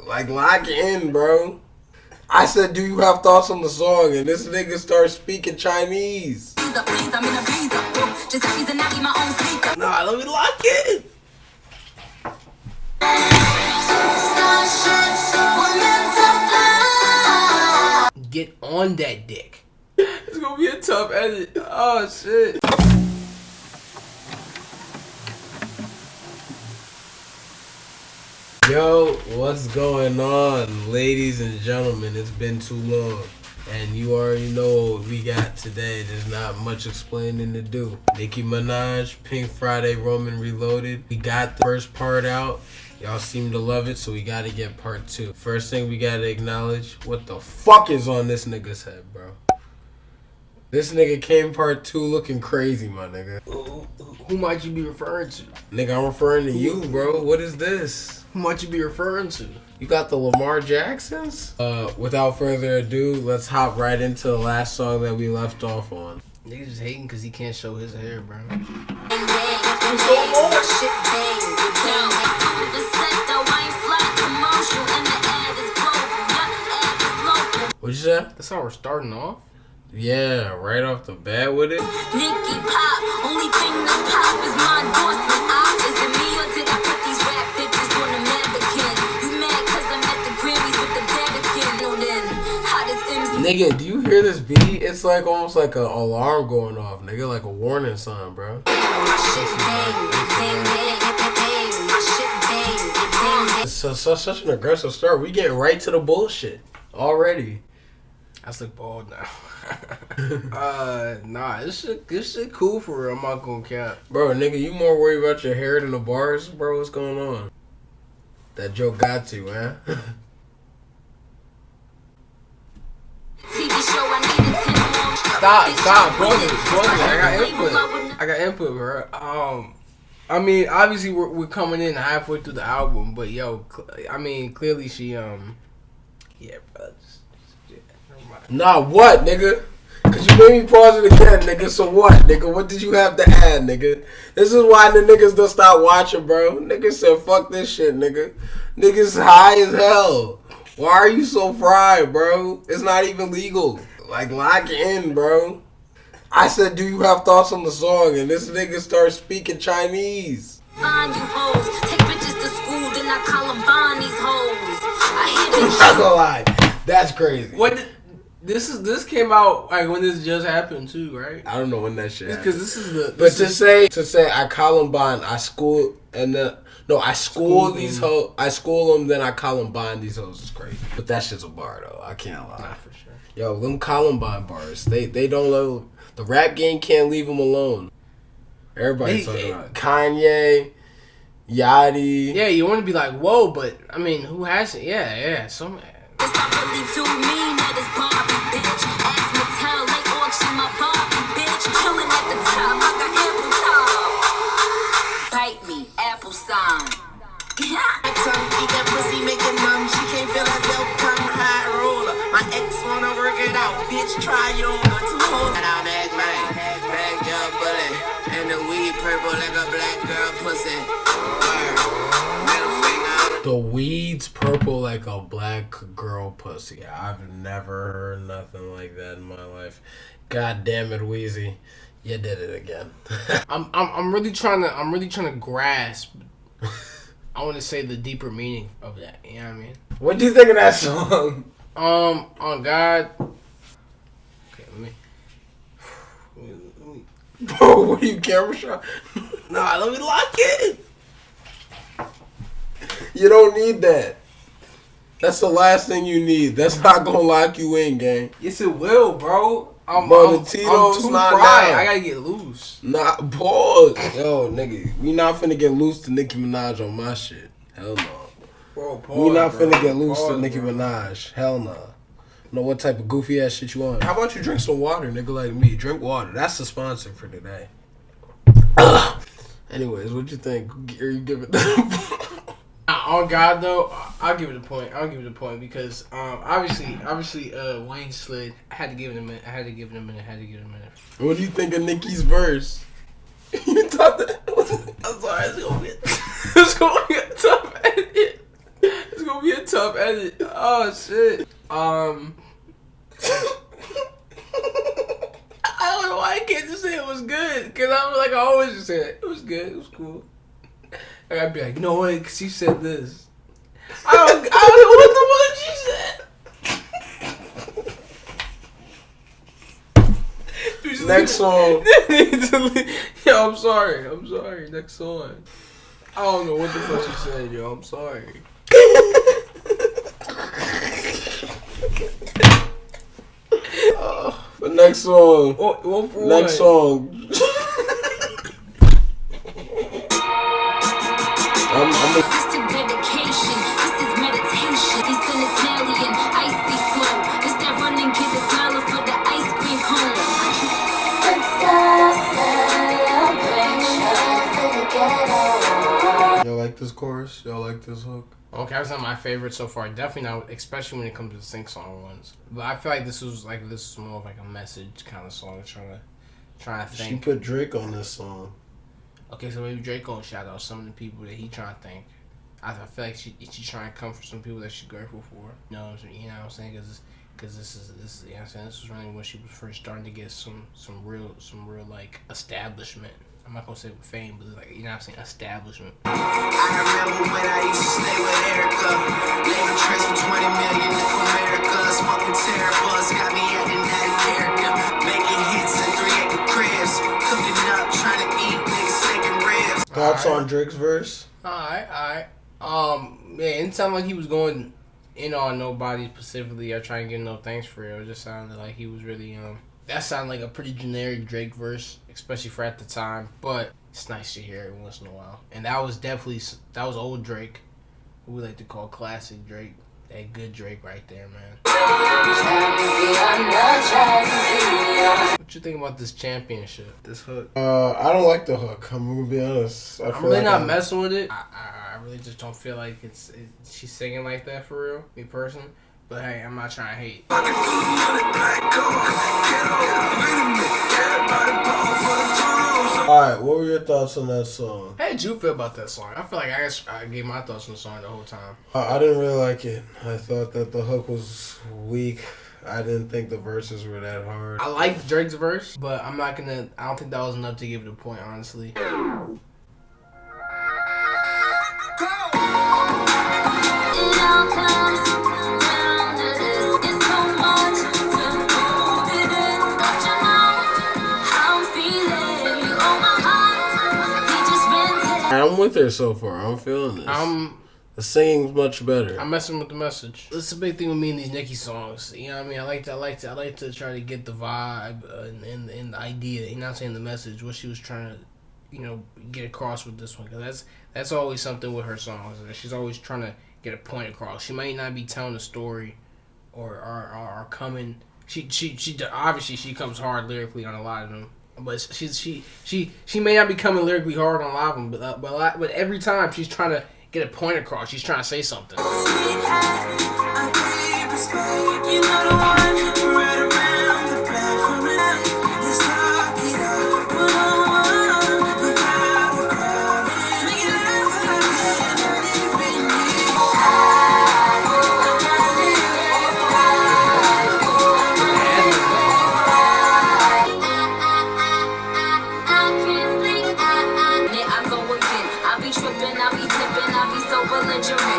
Like, lock in, bro. I said, do you have thoughts on the song? And this nigga starts speaking Chinese. Nah, let me lock in. Get on that dick. It's gonna be a tough edit. Oh, shit. Yo, what's going on, ladies and gentlemen? It's been too long, and you already know what we got today. There's not much explaining to do. Nicki Minaj, Pink Friday, Roman Reloaded. We got the first part out. Y'all seem to love it, so we gotta get part 2. First thing we gotta acknowledge, what the fuck is on this nigga's head, bro? This nigga came part 2 looking crazy, my nigga. Who might you be referring to? Nigga, I'm referring to you, bro. What is this? Who might you be referring to? You got the Lamar Jacksons? Without further ado, let's hop right into the last song that we left off on. Niggas just hating because he can't show his hair, bro. What'd you say? That's how we're starting off? Yeah, right off the bat with it. NICKI pop, only thing that's pop is my endorsement. Is it me or did I put these rap bitches on the mannequin? You mad cause I'm at the Grammys with the Vatican? No then, how does MC... Nigga, do you hear this beat? It's like almost like an alarm going off, nigga, like a warning sign, bro. It's such an aggressive start. We getting right to the bullshit already. I look bald now. Nah, this shit cool for real. I'm not gonna cap. Bro, nigga, you more worried about your hair than the bars, bro? What's going on? That joke got to, man. Stop, brother. I got input, bro. I mean, obviously we're coming in halfway through the album, but yo, I mean, clearly she yeah, bro. Nah, what, nigga? Cause you made me pause it again, nigga. So what, nigga? What did you have to add, nigga? This is why the niggas don't stop watching, bro. Niggas said, fuck this shit, nigga. Niggas high as hell. Why are you so fried, bro? It's not even legal. Like, lock in, bro. I said, do you have thoughts on the song? And this nigga starts speaking Chinese. Find you hoes, take bitches to school, then I call them Bonnie's hoes. I hear I'm not gonna lie. That's crazy. What? This came out like when this just happened too, right? I don't know when that shit happened. Because this is the. But to say I Columbine, I school and then I school these hoes. I school them, then I Columbine these hoes is crazy. But that shit's a bar though. I can't lie. Nah, for sure. Yo, them Columbine bars. They don't let the rap game can't leave them alone. Everybody's talking about Kanye, Yachty. Yeah, you want to be like, whoa, but I mean, who hasn't? Yeah, some. it's not really too mean that it's Barbie, bitch. Ask Mattel, they auction my Barbie, bitch. Chillin' at the top, I got ample time. Bite me, apple sign. Eat that pussy, make it numb. She can't feel herself, come high roller. My ex wanna work it out, bitch. Try your one to hold it out that man. Backyard bullet, and the weed purple like a black girl pussy. Middle finger. The weed's purple like a black girl pussy. I've never heard nothing like that in my life. God damn it, Weezy, you did it again. I'm really trying to grasp. I want to say the deeper meaning of that. You know what I mean? What do you think of that song? On God. Okay, let me. Bro, what are you, camera shot? Nah, let me lock in. You don't need that. That's the last thing you need. That's not gonna lock you in, gang. Yes, it will, bro. I'm too fried. I gotta get loose. Nah, pause. Yo, nigga, we not finna get loose to Nicki Minaj on my shit. Hell no. Bro, pause, we not finna get loose pause, to Nicki Minaj. Hell no. Know what type of goofy ass shit you want? How about you drink some water, nigga, like me? Drink water. That's the sponsor for today. Anyways, what you think? Are you giving it? On God though, I'll give it a point. Because obviously Wayne slid. I had to give it a minute. What do you think of Nicki's verse? You thought that? I'm sorry, it's gonna be a tough edit. It's gonna be be a tough edit. Oh shit. I don't know why I can't just say it was good. Cause I'm like I always just say it was good. It was cool. I gotta be like, you know what? Cause she said this. I don't know what the fuck she said. Next song. Yo, I'm sorry. Next song. I don't know what the fuck she said, yo. I'm sorry. The next song. One for Next song. I'm This is dedication, this is meditation. This is Italian, icy flow. This that run and get $1 for the ice cream cone. Y'all like this chorus? Y'all like this hook? Okay, that's not my favorite so far. Definitely not, especially when it comes to sing song ones. But I feel like this was more of like a message kind of song, trying to think. She put Drake on this song. Okay, so maybe Drake gonna shout out some of the people that he trying to thank. I feel like she trying to come for some people that she's grateful for. You know what I'm saying? Because this is you know what I'm saying, this was really when she was first starting to get some real like establishment. I'm not gonna say fame, but like, you know what I'm saying, establishment. I remember when I used to stay with Erica. Leaving trips for 20 million for America. Smoking terribles, got me acting out of character. Making hits in 3-acre cribs. Cooking up, trying to eat niggas taking ribs. Thoughts on Drake's verse? Alright. Man, anytime like he was going in on nobody specifically or trying to get no thanks for it, it just sounded like he was really that sounded like a pretty generic Drake verse, especially for at the time. But it's nice to hear every once in a while. And that was old Drake, who we like to call classic Drake. That good Drake right there, man. What you think about this championship? This hook? I don't like the hook. I'm gonna be honest. I'm really not messing with it. I really just don't feel like she's singing like that for real, me personally. But hey, I'm not trying to hate. Alright, what were your thoughts on that song? How did you feel about that song? I feel like I gave my thoughts on the song the whole time. I didn't really like it. I thought that the hook was weak. I didn't think the verses were that hard. I liked Drake's verse, but I don't think that was enough to give it a point, honestly. I'm with her so far. I'm feeling this. The singing's much better. I'm messing with the message. That's the big thing with me in these NICKI songs. You know what I mean? I like to try to get the vibe and the idea. You know what I'm saying? The message, what she was trying to, get across with this one. Cause that's always something with her songs. She's always trying to get a point across. She might not be telling a story, or coming. She obviously she comes hard lyrically on a lot of them. But she may not be coming lyrically hard on a lot of them, but every time she's trying to get a point across. She's trying to say something.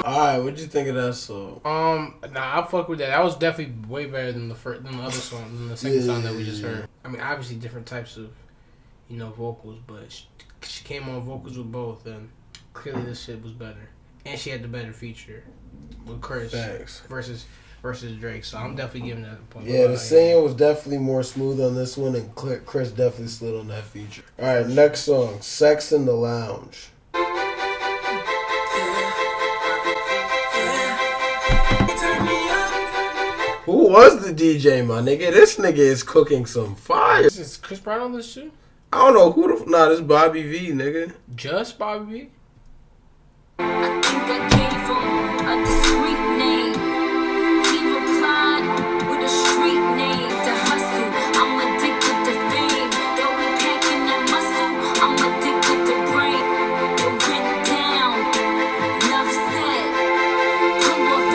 Alright, what'd you think of that song? I fuck with that. That was definitely way better than the other song, than the second song that we just heard. I mean, obviously different types of, vocals, but she came on vocals with both, and clearly this shit was better. And she had the better feature with Chris versus Drake. So I'm definitely giving that a point. Yeah, the singing was definitely more smooth on this one, and Chris definitely slid on that feature. Alright, next song, Sex in the Lounge. Who was the DJ, my nigga? This nigga is cooking some fire. Is Chris Brown on this shit? I don't know who the... Nah, this Bobby V, nigga. Just Bobby V? I think I gave him a discreet name. He replied with a street name to hustle. I'm addicted to fame. Though we packing that muscle, I'm addicted to brain. It went down. Enough said. Pull off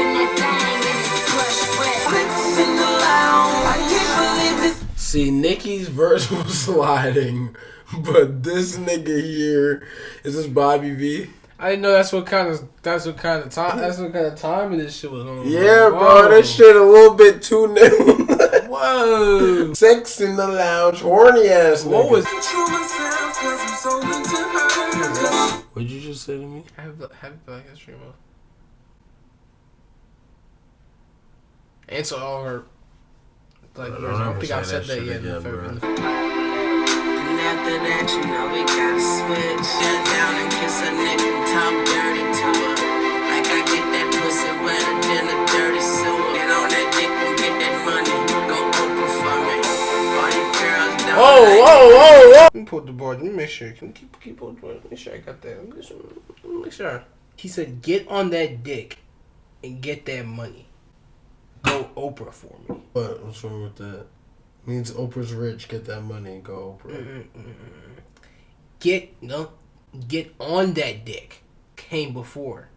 See, Nicki's verse was sliding, but this nigga here is this Bobby V. I didn't know that's what kind of timing this shit was on. Yeah, Whoa. bro, this shit a little bit too new. Whoa. Sex in the lounge, horny ass nigga. What was? What'd you just say to me? Happy Black History Month. Answer all her black years. I don't think I've said that yet. And after that, you know we gotta switch. Sit down and kiss a nigga, talk dirty to her. Like I get that pussy wetter than a dirty sewer. Get on that dick and get that money. Go open for me. All you girls don't Whoa. Let me pull the board. Let me make sure. Can we keep pulling the board? Make sure I got that. Let me make sure. He said, get on that dick and get that money. Go Oprah for me. What's wrong with that? Means Oprah's rich. Get that money. Go Oprah. Get on that dick. Came before.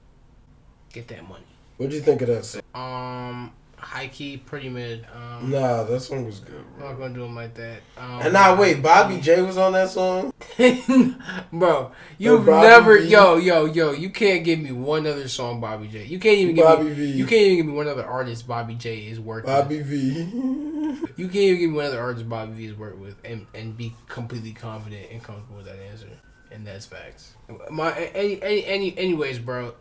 Get that money. What'd you think of that song? High key, pretty mid. Nah, that song was good, bro. I'm not gonna do them like that. And now wait, Bobby J was on that song? Bro, you've never you can't give me one other song Bobby J. You can't even give me one other artist Bobby J is working with. Bobby V. You can't even give me one other artist Bobby V has worked with and be completely confident and comfortable with that answer. And that's facts. Anyways, bro.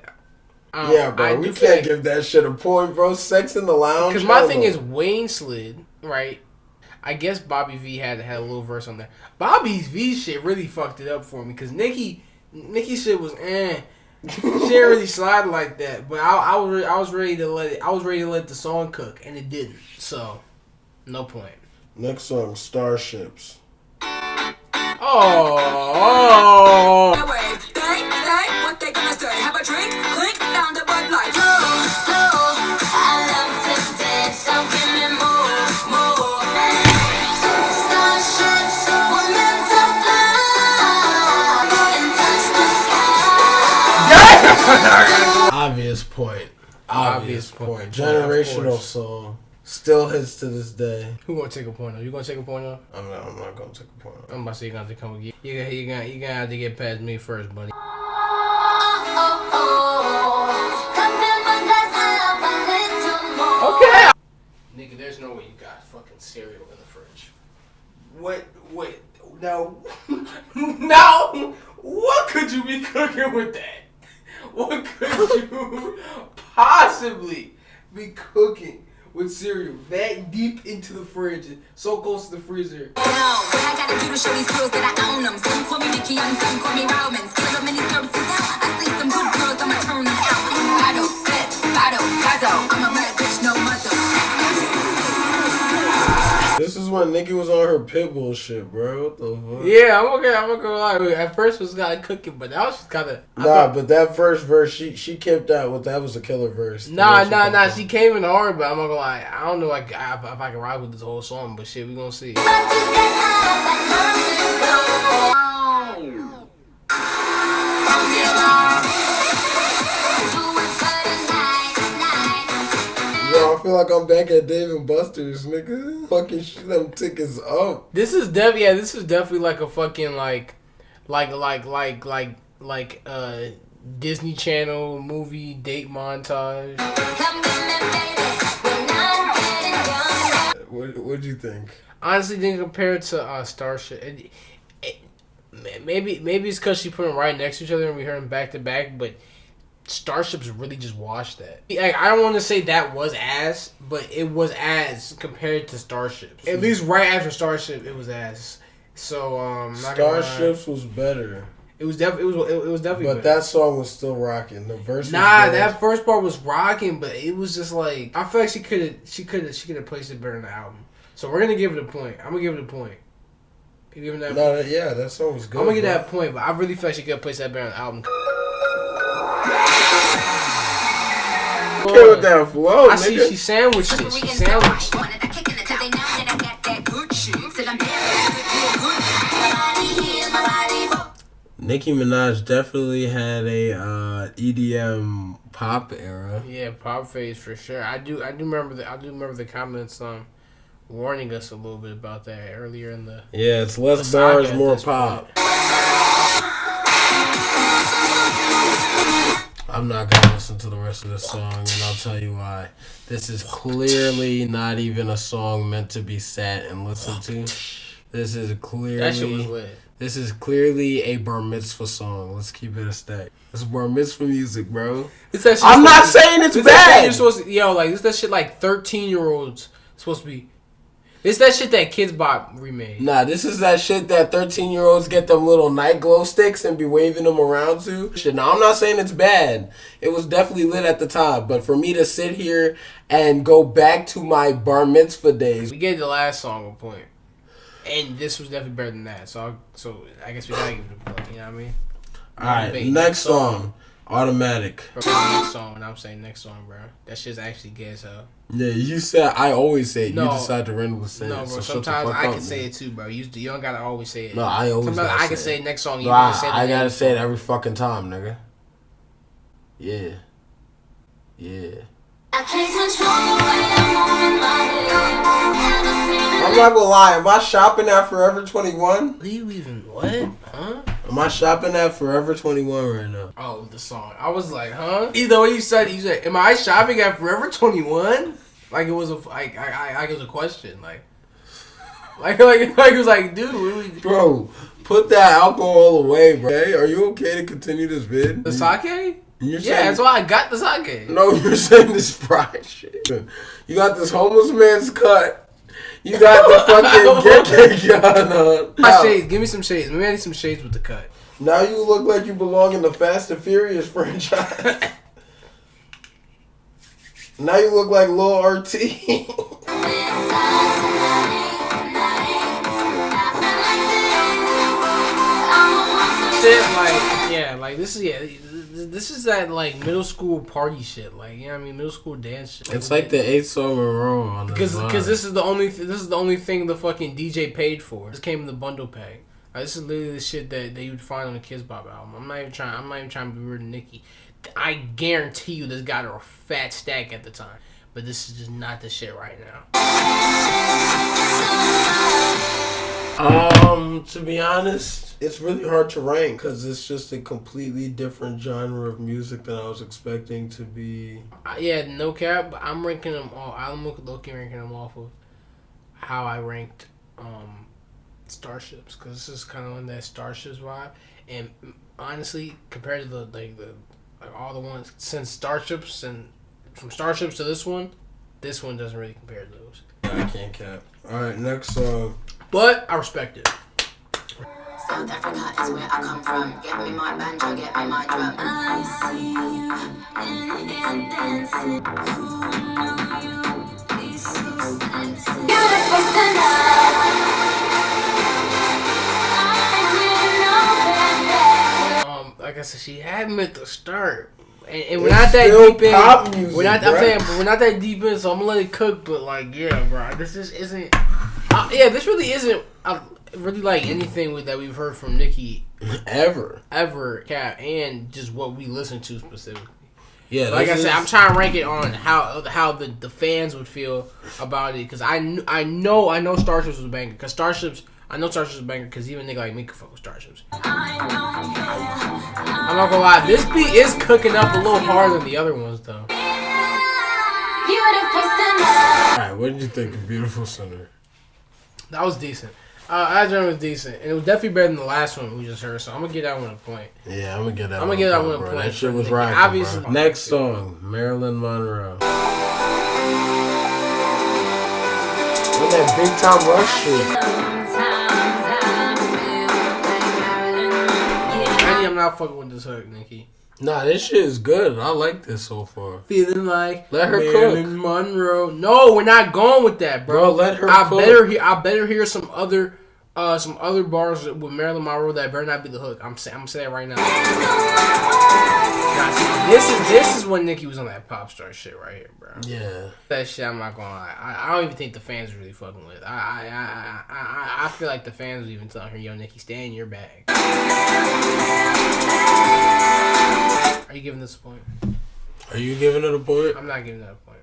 Yeah, bro, we can't give that shit a point, bro. Sex in the lounge. Because my thing is, Wayne slid, right? I guess Bobby V had a little verse on there. Bobby V shit really fucked it up for me. Because Nicki shit was She didn't really slide like that. But I was ready to let it. I was ready to let the song cook, and it didn't. So, no point. Next song, Starships. Oh. What they gonna say? Have a drink, clink, down the Bud Light. I love to dance, so give me more. Starships, we're meant to fly and touch the sky. Obvious point. Generational song. Still hits to this day. Who gonna take a point on? You gonna take a point on? I'm not gonna take a point on. I'm about to say you're gonna have to come again. You're gonna have to get past me first, buddy. Okay. Nigga, there's no way you got fucking cereal in the fridge. Wait, no. No! What could you be cooking with that? What could you possibly be cooking with cereal that deep into the fridge, so close to the freezer? What I gotta do to show these girls that I own them. Some call me Nicki, and some call me Roman. Skills up many services out. I see some good girls, I'ma turn them out. Bottle, sip, bottle, gazo. I'm a red bitch, no muzzle. This is when Nicki was on her Pitbull shit, bro. What the fuck? Yeah, I'm okay. I'm not gonna lie. At first, it was kind of cooking, but that was just kind of. But that first verse, she kept that. That was a killer verse. Nah. She came in hard, but I'm not gonna lie. I don't know if I can ride with this whole song, but shit, we gonna see. Yo, I feel like I'm back at Dave and Buster's, nigga. Fucking shit, them tickets up. This is definitely like a fucking like Disney Channel movie date montage. What'd you think? Honestly, didn't compare it to Starship. Maybe it's because she put them right next to each other and we heard them back to back, but Starships really just washed that. Like, I don't want to say that was ass, but it was ass compared to Starships. At least right after Starship, it was ass. So Starships was better. It was definitely But better. that song was still rocking. The verse. That first part was rocking, but it was just like I feel like she could have placed it better in the album. So we're gonna give it a point. I'm gonna give it a point. You giving that? No, that song was good. I'm gonna give that point, but I really feel like she could have placed that better on the album. Okay with that flow, I see she sandwiched it. She sandwiched it. Nicki Minaj definitely had a EDM pop era. Yeah, pop phase for sure. I do remember the comments warning us a little bit about that earlier in the. Yeah, it's less the saga bars, at more this pop. point. I'm not gonna listen to the rest of this song, and I'll tell you why. This is clearly not even a song meant to be sat and listened to. This is clearly That shit was lit. This is clearly a bar mitzvah song. Let's keep it a stack. It's bar mitzvah music, bro. It's that shit I'm not supposed to- saying it's it's that shit bad. you're supposed to, yo, like, it's that shit like 13-year-olds supposed to be. It's that shit that Kids Bop remade. Nah, this is that shit that 13-year-olds get them little night glow sticks and be waving them around to. Shit, now I'm not saying it's bad. It was definitely lit at the time. But for me to sit here and go back to my bar mitzvah days. We gave the last song a point. And this was definitely better than that. So I guess we gotta give it a point, you know what I mean? Alright, next song. Automatic. Next song, and I'm saying next song, bro. That shit's actually gay as hell. Yeah, you said I always say it. No. You decide to randomly say No, it. bro. So shut the Sometimes fuck I up, can say man. it too, bro. You don't gotta always say it. No, I always Sometimes gotta I can say say next song. You No, need to say I the gotta name. say it every fucking time, nigga. Yeah. Yeah. I can't control the way I'm moving my head. I'm not gonna lie. Am I shopping at Forever 21? What are you even? What? Huh? Am I shopping at Forever 21 right now? Oh, the song. I was like, huh? Either way you said, "Am I shopping at Forever 21?" Like it was a it was a question. Like it was like, dude, what are we? Bro, put that alcohol away, bro. Hey, are you okay to continue this vid? The sake? You're Yeah, saying- that's why I got the sake. No, you're saying this fried shit. You got this homeless man's cut. You got the fucking get gun on. My shades. Give me some shades. Maybe I need some shades with the cut. Now you look like you belong in the Fast and Furious franchise. Now you look like Lil RT. This is that like middle school party shit, like, you know what I mean, middle school dance shit. It's like the 8th song in a row on because this is the only thing the fucking DJ paid for. This came in the bundle pack. Like, this is literally the shit that you'd find on the Kids Bop album. I'm not even trying to be rude to NICKI. I guarantee you this got her a fat stack at the time, but this is just not the shit right now. To be honest, it's really hard to rank because it's just a completely different genre of music than I was expecting to be. Yeah, no cap, but I'm ranking them all. I'm low-key ranking them off of how I ranked Starships, because this is kind of on that Starships vibe. And honestly, compared to the all the ones since Starships, and from Starships to this one doesn't really compare to those. I can't cap. Alright, next song. But I respect it. South Africa is where I come from. Get me my banjo, get me my drum. I see you in here dancing. Who knew you'd be so sexy? Beautiful tonight. I didn't know that. Like I said, she had me at the start, and we're It's not that still deep in. pop music, We're not. bruh. I'm saying, but we're not that deep in, so I'm gonna let it cook. But like, yeah, bro, this just isn't. This really isn't really like anything that we've heard from NICKI Ever. Cat, and just what we listen to specifically. Yeah, Like I said, I'm trying to rank it on how the fans would feel about it, because I know Starships was a banger, because Starships. I know Starships was a banger because even nigga like me could fuck with Starships. I'm not gonna lie, this beat is cooking up a little harder than the other ones though. Alright, what did you think of Beautiful Sinner? That was decent. That joint was decent, and it was definitely better than the last one we just heard. So I'm gonna give that one a point. Yeah, I'm gonna get that. I'm gonna give that one a bro. point. That shit was for right. NICKI. Obviously, Bro. Next song, Marilyn Monroe. When that big time rush shit. I'm not fucking with this hook, NICKI. Nah, this shit is good. I like this so far. Feeling like Let her Marilyn Monroe. No, we're not going with that, bro. Let her I cook. better hear some other bars with Marilyn Monroe that better not be the hook. I'm saying it right now. Now, see, this is when NICKI was on that pop star shit right here, bro. Yeah. That shit, I'm not gonna lie. I don't even think the fans are really fucking with. I feel like the fans was even telling her, "Yo, NICKI, stay in your bag." Are you giving this a point? Are you giving it a point? I'm not giving that a point.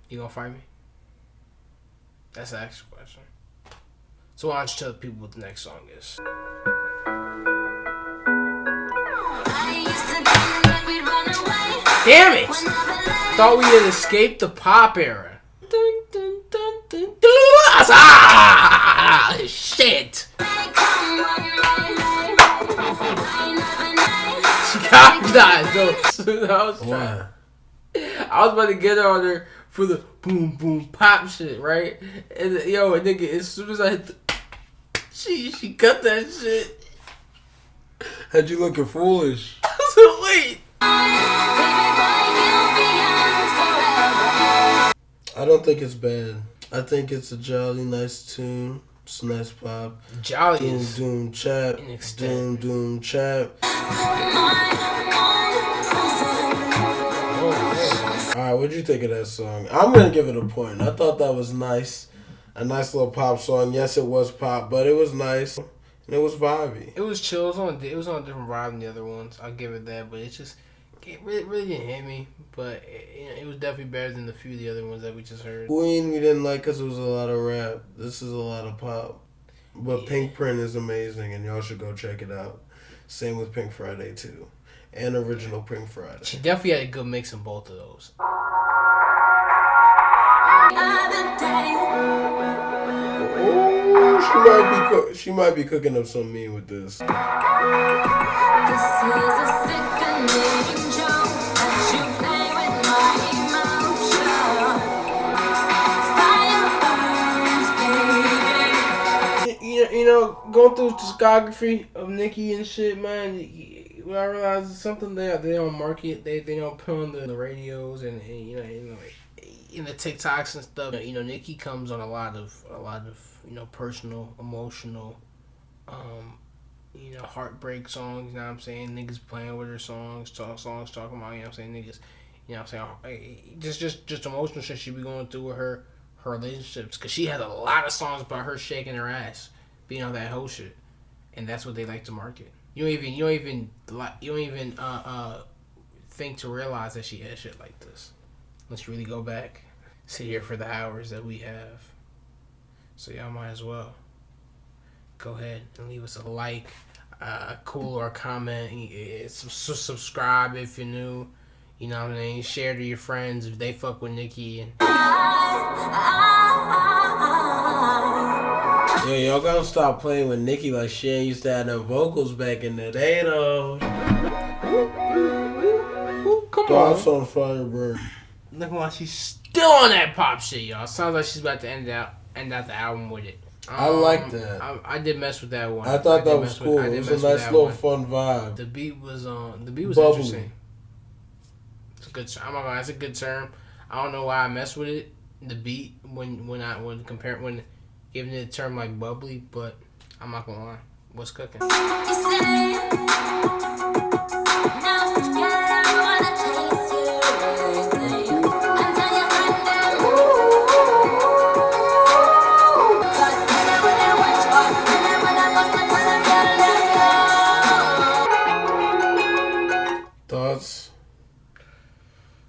You gonna fight me? That's the actual question. So why don't you tell the people what the next song is? Damn it! Thought we had escaped the pop era. Dun, dun, dun, dun, dun. Ah, shit! She got died though. Why? I was about to get her on there for the boom boom pop shit, right? And yo, nigga, as soon as I hit the, she cut that shit. Had you looking foolish? So wait. I don't think it's bad. I think it's a jolly nice tune. It's a nice pop. Jolly Doom is doom chap. an extent. Doom chap. Alright, what'd you think of that song? I'm gonna give it a point. I thought that was nice. A nice little pop song. Yes, it was pop, but it was nice. And it was vibey. It was chill. It was on a different vibe than the other ones. I'll give it that, but it really didn't hit me. But it was definitely better than a few of the other ones that we just heard. Queen we didn't like because it was a lot of rap. This is a lot of pop. But Pink Print is amazing, and y'all should go check it out. Same with Pink Friday, too. And original Pink Friday. She definitely had a good mix in both of those. Ooh, she might be cooking up something mean with this. This is a sickening joke that you play with my emotions. Fire burns, baby. You know, going through the discography of Nicki and shit, man, I realized it's something they don't market. They don't put on the radios and you know in the TikToks and stuff. You know, Nicki comes on a lot of personal, emotional, heartbreak songs. You know what I'm saying? Niggas playing with her songs talking about. You know what I'm saying? Niggas, you know what I'm saying? Just emotional shit she be going through with her relationships, because she has a lot of songs about her shaking her ass, being on that whole shit, and that's what they like to market. You don't even think to realize that she has shit like this. Let's really go back, sit here for the hours that we have. So y'all might as well go ahead and leave us a like, cool, or a comment. Subscribe if you're new. You know what I mean? Share to your friends if they fuck with Nicki. And Yeah, y'all gotta stop playing with Nicki like she ain't used to have them vocals back in the day, though. come Thoughts on. on Firebird? Look like she's still on that pop shit, y'all. Sounds like she's about to end out the album with it. I like that. I did mess with that one. I thought that was cool. It was a nice little fun vibe. The beat was Bubbly. interesting. It's a good term. I'm not gonna. That's a good term. I don't know why I messed with it. The beat when giving it a term like bubbly, but I'm not gonna lie. What's cooking? You say, now forget I wanna taste you. And tell your friend that, but when I watch one, when I must have let go. Thoughts?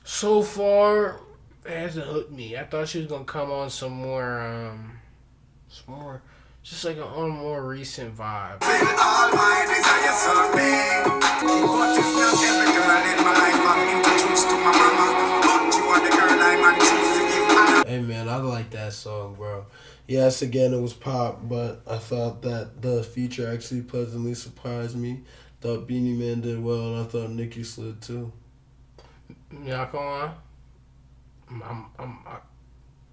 So far, it hasn't hooked me. I thought she was gonna come on some more, just like on a more recent vibe. All my desires of me. But it's not every girl in my life I'm introduced to my mama. But you are the girl I'm choose to give honor. Hey man, I like that song, bro. Yes, again, it was pop, but I thought that the feature actually pleasantly surprised me. Thought Beenie Man did well, and I thought Nicki slid too. Not gonna lie. I'm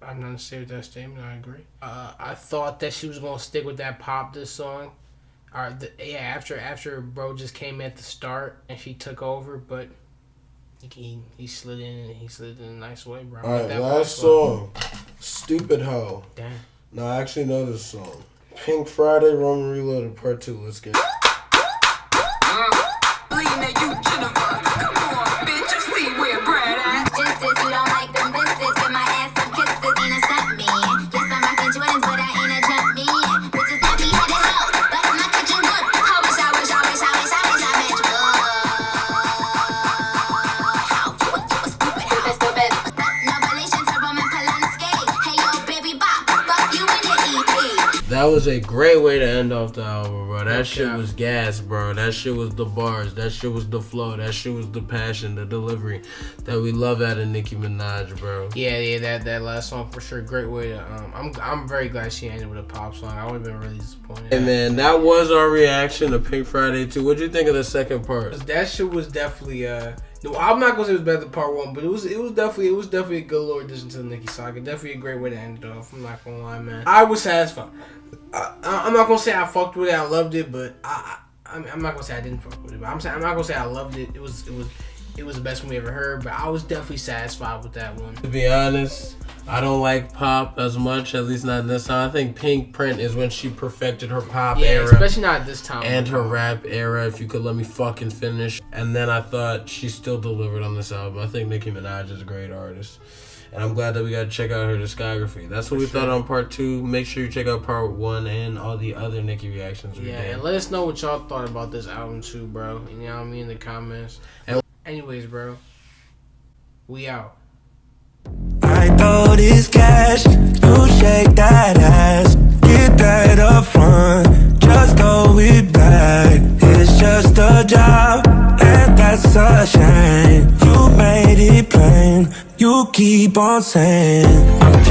not gonna say with that statement. I agree. I thought that she was gonna stick with that pop this song. After bro just came at the start and she took over, but he slid in and he slid in a nice way, bro. All right, last song, "Stupid Hoe." Damn. No, I actually know this song. Pink Friday, Roman Reloaded Part 2. Let's get it. Lena, you Jennifer. Come on, bitch, you see where Brad at. Just this, you don't like them biscuits. Get my ass some kisses, ain't a stunt me. Yes, I'm rocking Jordans, but I ain't a jump me. Bitches got me headed out, like my kitchen wood. I wish I met you. How? You a stupid. No relation to Roman Polanski. Hey, yo, baby bop. Fuck That was a great way to end off the album, bro. That shit was gas, bro. That shit was the bars. That shit was the flow. That shit was the passion, the delivery that we love out of Nicki Minaj, bro. Yeah, that last song for sure. Great way to. I'm very glad she ended with a pop song. I would have been really disappointed. Hey man, that was our reaction to Pink Friday 2. What'd you think of the second part? That shit was definitely no, I'm not gonna say it was better than part 1, but it was definitely a good little addition to the Nicki saga. Definitely a great way to end it off. I'm not gonna lie, man. I was satisfied. I'm not gonna say I fucked with it. I loved it, but I'm not gonna say I didn't fuck with it. But I'm not gonna say I loved it. It was the best one we ever heard. But I was definitely satisfied with that one. To be honest, I don't like pop as much, at least not this time. I think Pink Print is when she perfected her pop era. Especially not this time. And her rap era, if you could let me fucking finish. And then I thought she still delivered on this album. I think Nicki Minaj is a great artist. And I'm glad that we got to check out her discography. That's what we thought on part 2. Make sure you check out part 1 and all the other Nicki reactions we did. And let us know what y'all thought about this album too, bro. You know what I mean, in the comments. Anyways, bro, we out. I throw this cash, you shake that ass, get that up front, just throw it back. It's just a job, and that's a shame. You made it plain, you keep on saying I'm just